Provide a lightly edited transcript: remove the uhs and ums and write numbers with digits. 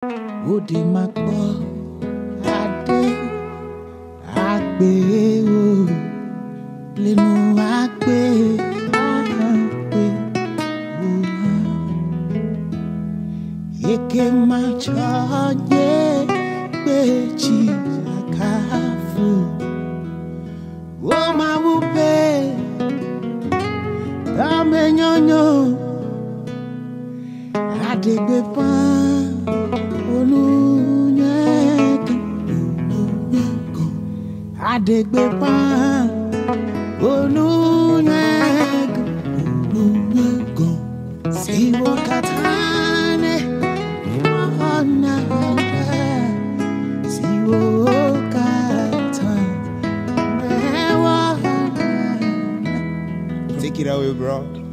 Odi makbo ade agbe o lenu agbe yeke machoye bechi akafu o mawupe amenyonyo adegbe pa adegbe pa olunyego siwo katane ona siwo katane. Take it away, bro.